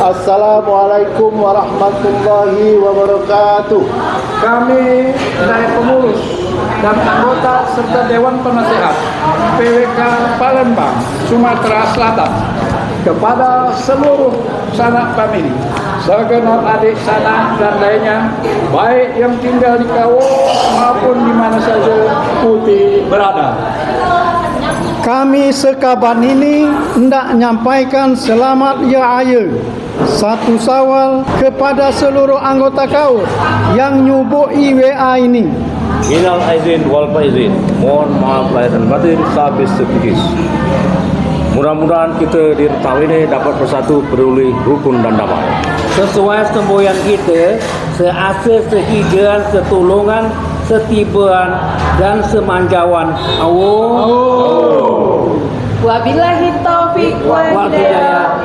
Assalamualaikum warahmatullahi wabarakatuh. Kami dari pengurus dan anggota serta Dewan Penasehat PWK Palembang, Sumatera Selatan, kepada seluruh sanak famili, segenap adik sanak dan lainnya, baik yang tinggal di Kawo maupun di mana saja Putih berada. Kami sekaban ini hendak menyampaikan selamat Raya 1 Syawal kepada seluruh anggota KAUR yang nyubuhi WA ini. Minal aizin wal faizin, mohon maaf lahir dan batin sabis sepikis. Mudah-mudahan kita di tahun ini dapat bersatu peduli rukun dan damai. Sesuai semboyan kita, seasa, sehijauan, setulungan, setibaan dan semanjauan. Wabillahi taufik wal hidayah.